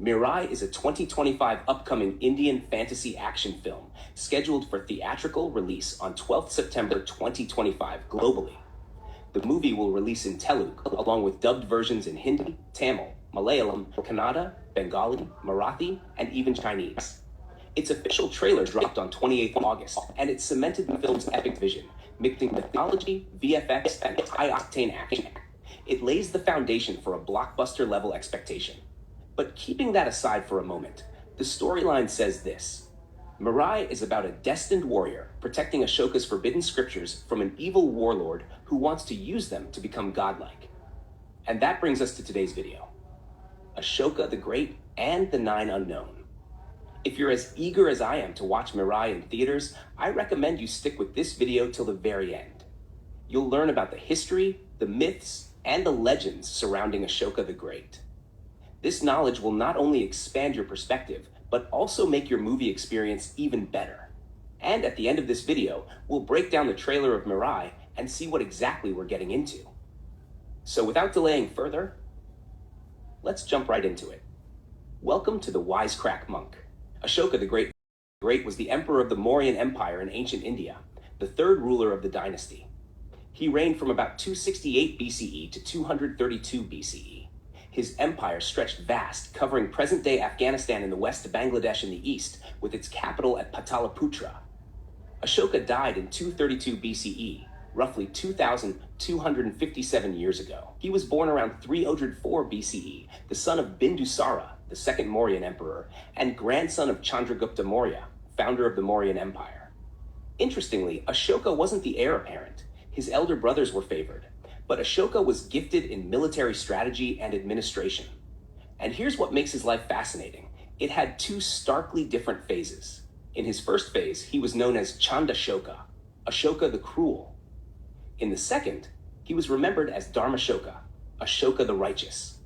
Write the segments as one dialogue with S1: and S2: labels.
S1: Mirai is a 2025 upcoming Indian fantasy action film scheduled for theatrical release on 12th September 2025 globally. The movie will release in Telugu along with dubbed versions in Hindi, Tamil, Malayalam, Kannada, Bengali, Marathi, and even Chinese. Its official trailer dropped on 28th August, and it cemented the film's epic vision, mixing mythology, VFX, and high-octane action. It lays the foundation for a blockbuster-level expectation. But keeping that aside for a moment, the storyline says this. Mirai is about a destined warrior protecting Ashoka's forbidden scriptures from an evil warlord who wants to use them to become godlike. And that brings us to today's video. Ashoka the Great and the Nine Unknown. If you're as eager as I am to watch Mirai in theaters, I recommend you stick with this video till the very end. You'll learn about the history, the myths, and the legends surrounding Ashoka the Great. This knowledge will not only expand your perspective, but also make your movie experience even better. And at the end of this video, we'll break down the trailer of Mirai and see what exactly we're getting into. So without delaying further, let's jump right into it. Welcome to the Wisecrack Monk. Ashoka the Great was the emperor of the Mauryan Empire in ancient India, the third ruler of the dynasty. He reigned from about 268 BCE to 232 BCE. His empire stretched vast, covering present-day Afghanistan in the west to Bangladesh in the east, with its capital at Pataliputra. Ashoka died in 232 BCE, roughly 2,257 years ago. He was born around 304 BCE, the son of Bindusara, the second Mauryan emperor, and grandson of Chandragupta Maurya, founder of the Mauryan Empire. Interestingly, Ashoka wasn't the heir apparent. His elder brothers were favored. But Ashoka was gifted in military strategy and administration. And here's what makes his life fascinating. It had two starkly different phases. In his first phase, he was known as Chandashoka, Ashoka the Cruel. In the second, he was remembered as Dharmashoka, Ashoka the Righteous.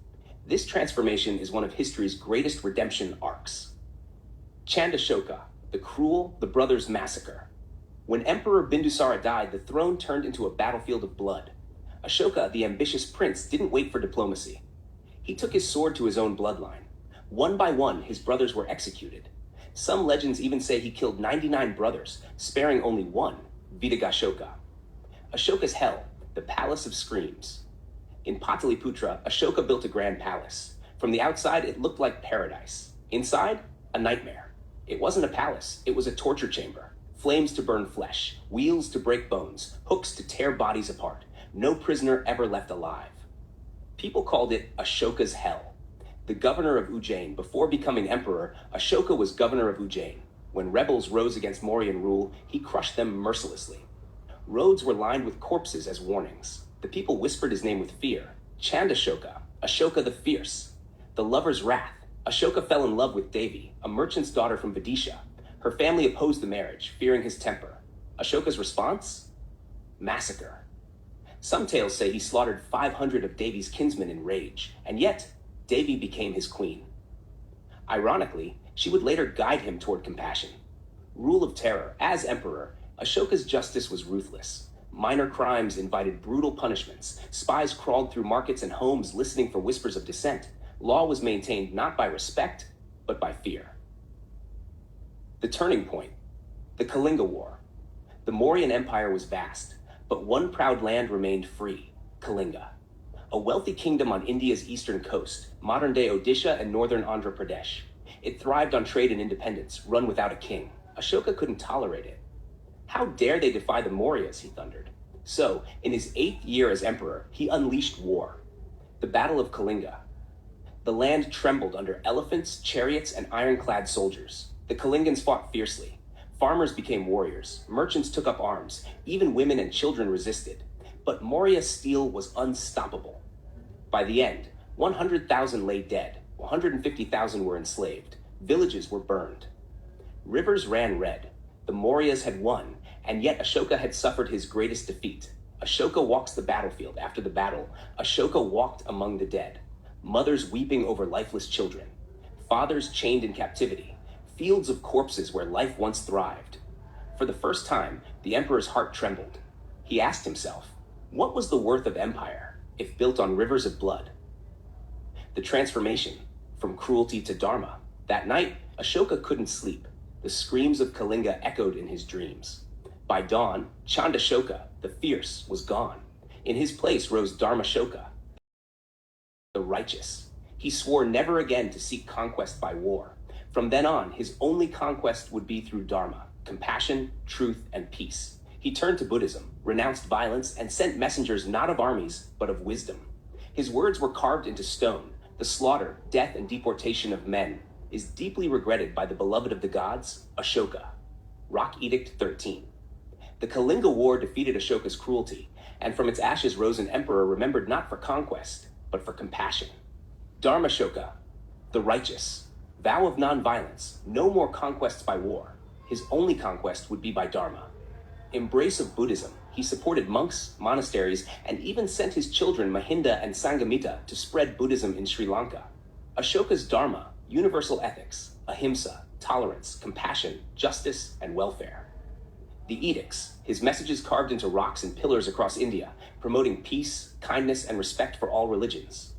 S1: This transformation is one of history's greatest redemption arcs. Chandashoka, the Cruel, the Brothers' Massacre. When Emperor Bindusara died, the throne turned into a battlefield of blood. Ashoka, the ambitious prince, didn't wait for diplomacy. He took his sword to his own bloodline. One by one, his brothers were executed. Some legends even say he killed 99 brothers, sparing only one, Vidagashoka. Ashoka's hell, the Palace of Screams. In Pataliputra, Ashoka built a grand palace. From the outside, it looked like paradise. Inside, a nightmare. It wasn't a palace, it was a torture chamber. Flames to burn flesh, wheels to break bones, hooks to tear bodies apart. No prisoner ever left alive. People called it Ashoka's Hell. The governor of Ujjain, before becoming emperor, Ashoka was governor of Ujjain. When rebels rose against Mauryan rule, he crushed them mercilessly. Roads were lined with corpses as warnings. The people whispered his name with fear. Chandashoka, Ashoka the Fierce. The lover's wrath. Ashoka fell in love with Devi, a merchant's daughter from Vidisha. Her family opposed the marriage, fearing his temper. Ashoka's response? Massacre. Some tales say he slaughtered 500 of Devi's kinsmen in rage, and yet Devi became his queen. Ironically, she would later guide him toward compassion. Rule of terror. As emperor, Ashoka's justice was ruthless. Minor crimes invited brutal punishments. Spies crawled through markets and homes listening for whispers of dissent. Law was maintained not by respect, but by fear. The turning point. The Kalinga War. The Mauryan Empire was vast. But one proud land remained free, Kalinga. A wealthy kingdom on India's eastern coast, modern-day Odisha and northern Andhra Pradesh. It thrived on trade and independence, run without a king. Ashoka couldn't tolerate it. How dare they defy the Mauryas, he thundered. So, in his 8th year as emperor, he unleashed war. The Battle of Kalinga. The land trembled under elephants, chariots, and ironclad soldiers. The Kalingans fought fiercely. Farmers became warriors, merchants took up arms, even women and children resisted. But Maurya steel was unstoppable. By the end, 100,000 lay dead, 150,000 were enslaved, villages were burned. Rivers ran red. The Mauryas had won, and yet Ashoka had suffered his greatest defeat. Ashoka walks the battlefield after the battle. Ashoka walked among the dead, mothers weeping over lifeless children, fathers chained in captivity. Fields of corpses where life once thrived. For the first time, the emperor's heart trembled. He asked himself, what was the worth of empire if built on rivers of blood? The transformation, from cruelty to dharma. That night, Ashoka couldn't sleep. The screams of Kalinga echoed in his dreams. By dawn, Chandashoka, the fierce, was gone. In his place rose Dharmashoka, the righteous. He swore never again to seek conquest by war. From then on, his only conquest would be through dharma, compassion, truth, and peace. He turned to Buddhism, renounced violence, and sent messengers not of armies, but of wisdom. His words were carved into stone. The slaughter, death, and deportation of men is deeply regretted by the beloved of the gods, Ashoka. Rock Edict 13. The Kalinga War defeated Ashoka's cruelty, and from its ashes rose an emperor remembered not for conquest, but for compassion. Dharmashoka, the righteous. Vow of nonviolence, no more conquests by war. His only conquest would be by dharma. Embrace of Buddhism, he supported monks, monasteries, and even sent his children Mahinda and Sanghamitta to spread Buddhism in Sri Lanka. Ashoka's dharma, universal ethics, ahimsa, tolerance, compassion, justice, and welfare. The edicts, his messages carved into rocks and pillars across India, promoting peace, kindness, and respect for all religions.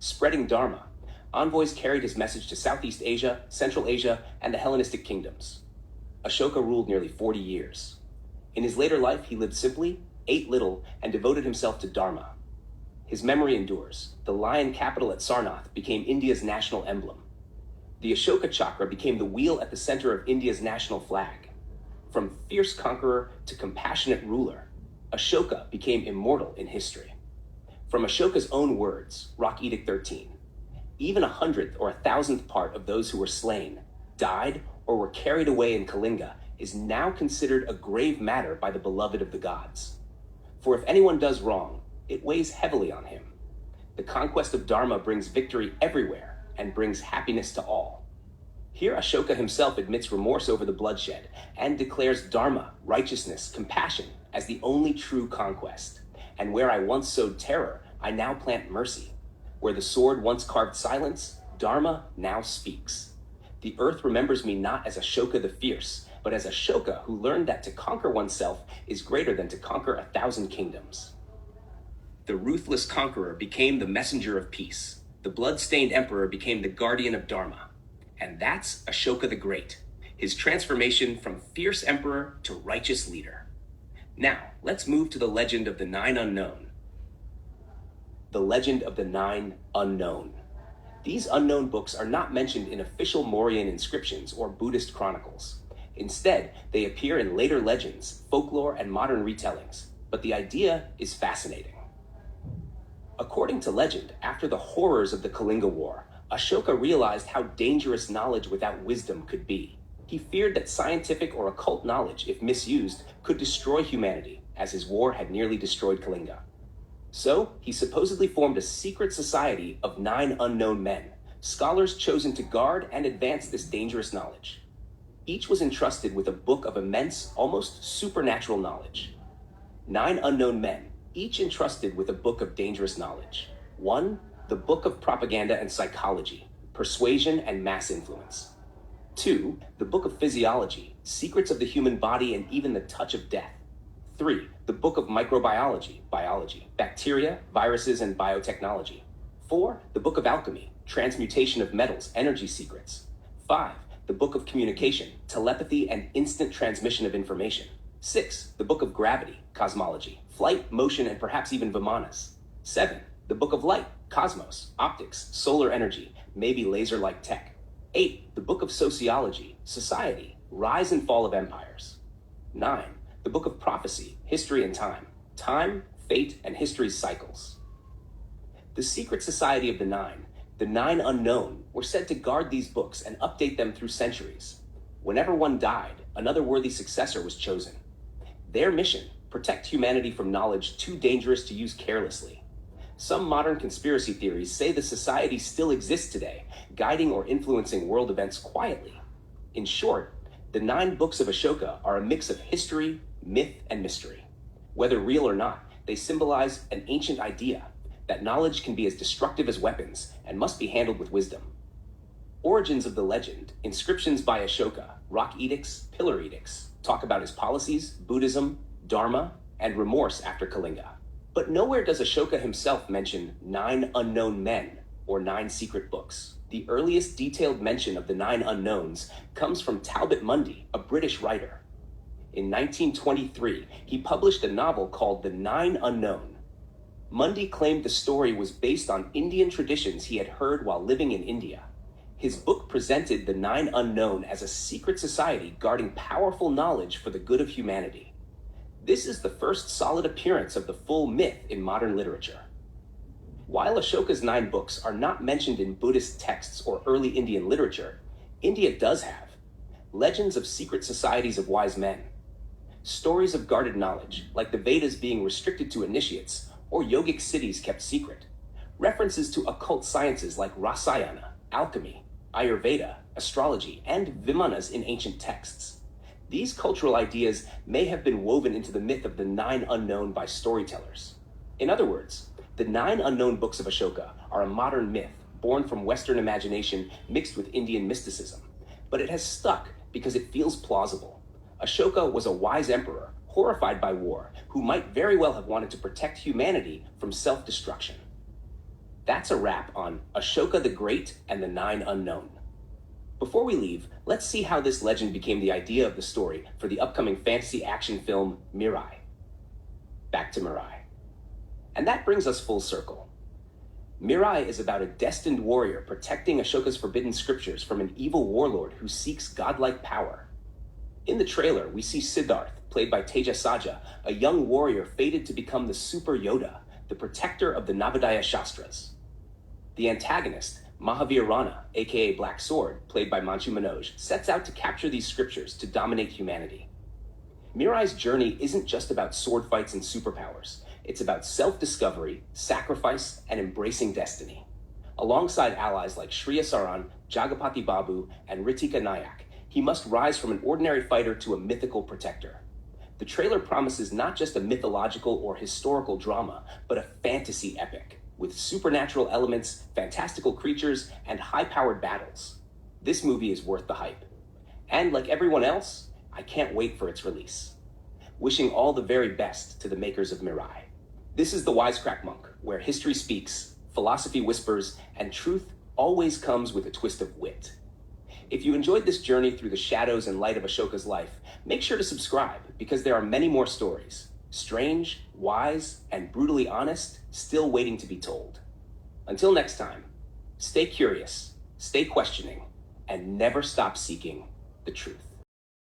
S1: Spreading dharma, envoys carried his message to Southeast Asia, Central Asia, and the Hellenistic kingdoms. Ashoka ruled nearly 40 years. In his later life, he lived simply, ate little, and devoted himself to dharma. His memory endures. The lion capital at Sarnath became India's national emblem. The Ashoka chakra became the wheel at the center of India's national flag. From fierce conqueror to compassionate ruler, Ashoka became immortal in history. From Ashoka's own words, Rock Edict 13, even 100th or 1,000th part of those who were slain, died, or were carried away in Kalinga is now considered a grave matter by the beloved of the gods. For if anyone does wrong, it weighs heavily on him. The conquest of Dharma brings victory everywhere and brings happiness to all. Here Ashoka himself admits remorse over the bloodshed and declares Dharma, righteousness, compassion as the only true conquest. And where I once sowed terror, I now plant mercy. Where the sword once carved silence, Dharma now speaks. The earth remembers me not as Ashoka the fierce, but as Ashoka who learned that to conquer oneself is greater than to conquer 1,000 kingdoms. The ruthless conqueror became the messenger of peace. The blood-stained emperor became the guardian of Dharma. And that's Ashoka the Great, his transformation from fierce emperor to righteous leader. Now, let's move to the legend of the Nine Unknown. The legend of the Nine Unknown. These unknown books are not mentioned in official Mauryan inscriptions or Buddhist chronicles. Instead, they appear in later legends, folklore, and modern retellings, but the idea is fascinating. According to legend, after the horrors of the Kalinga War, Ashoka realized how dangerous knowledge without wisdom could be. He feared that scientific or occult knowledge, if misused, could destroy humanity, as his war had nearly destroyed Kalinga. So, he supposedly formed a secret society of 9 unknown men, scholars chosen to guard and advance this dangerous knowledge. Each was entrusted with a book of immense, almost supernatural knowledge. 9 unknown men, each entrusted with a book of dangerous knowledge. 1, the Book of Propaganda and Psychology, Persuasion and Mass Influence. 2, the Book of Physiology, Secrets of the Human Body and Even the Touch of Death. 3, the Book of Microbiology, Biology, Bacteria, Viruses, and Biotechnology. 4, the Book of Alchemy, Transmutation of Metals, Energy Secrets. 5, the Book of Communication, Telepathy, and Instant Transmission of Information. 6, the Book of Gravity, Cosmology, Flight, Motion, and perhaps even Vimanas. 7, the Book of Light, Cosmos, Optics, Solar Energy, maybe laser-like tech. 8, the Book of Sociology, Society, Rise and Fall of Empires. 9, the Book of Prophecy, History and Time, Fate, and History's Cycles. The secret society of the 9 unknown, were said to guard these books and update them through centuries. Whenever one died, another worthy successor was chosen. Their mission, protect humanity from knowledge too dangerous to use carelessly. Some modern conspiracy theories say the society still exists today, guiding or influencing world events quietly. In short, the 9 books of Ashoka are a mix of history, myth, and mystery. Whether real or not, they symbolize an ancient idea that knowledge can be as destructive as weapons and must be handled with wisdom. Origins of the legend, inscriptions by Ashoka, rock edicts, pillar edicts, talk about his policies, Buddhism, Dharma, and remorse after Kalinga. But nowhere does Ashoka himself mention 9 unknown men or Nine Secret Books. The earliest detailed mention of the Nine Unknowns comes from Talbot Mundy, a British writer. In 1923, he published a novel called The Nine Unknown. Mundy claimed the story was based on Indian traditions he had heard while living in India. His book presented the Nine Unknown as a secret society guarding powerful knowledge for the good of humanity. This is the first solid appearance of the full myth in modern literature. While Ashoka's 9 books are not mentioned in Buddhist texts or early Indian literature, India does have legends of secret societies of wise men, stories of guarded knowledge, like the Vedas being restricted to initiates, or yogic cities kept secret, references to occult sciences like Rasayana, alchemy, Ayurveda, astrology, and Vimanas in ancient texts. These cultural ideas may have been woven into the myth of the Nine Unknown by storytellers. In other words, the Nine Unknown Books of Ashoka are a modern myth born from Western imagination mixed with Indian mysticism, but it has stuck because it feels plausible. Ashoka was a wise emperor, horrified by war, who might very well have wanted to protect humanity from self-destruction. That's a wrap on Ashoka the Great and the Nine Unknown. Before we leave, let's see how this legend became the idea of the story for the upcoming fantasy action film Mirai. Back to Mirai. And that brings us full circle. Mirai is about a destined warrior protecting Ashoka's forbidden scriptures from an evil warlord who seeks godlike power. In the trailer, we see Siddharth, played by Teja Saja, a young warrior fated to become the Super Yoda, the protector of the Navadaya Shastras. The antagonist, Mahavir Rana, aka Black Sword, played by Manchu Manoj, sets out to capture these scriptures to dominate humanity. Mirai's journey isn't just about sword fights and superpowers. It's about self-discovery, sacrifice, and embracing destiny. Alongside allies like Shriya Saran, Jagapati Babu, and Ritika Nayak, he must rise from an ordinary fighter to a mythical protector. The trailer promises not just a mythological or historical drama, but a fantasy epic, with supernatural elements, fantastical creatures, and high-powered battles. This movie is worth the hype. And like everyone else, I can't wait for its release. Wishing all the very best to the makers of Mirai. This is the Wisecrack Monk, where history speaks, philosophy whispers, and truth always comes with a twist of wit. If you enjoyed this journey through the shadows and light of Ashoka's life, make sure to subscribe because there are many more stories, strange, wise, and brutally honest, still waiting to be told. Until next time, stay curious, stay questioning, and never stop seeking the truth.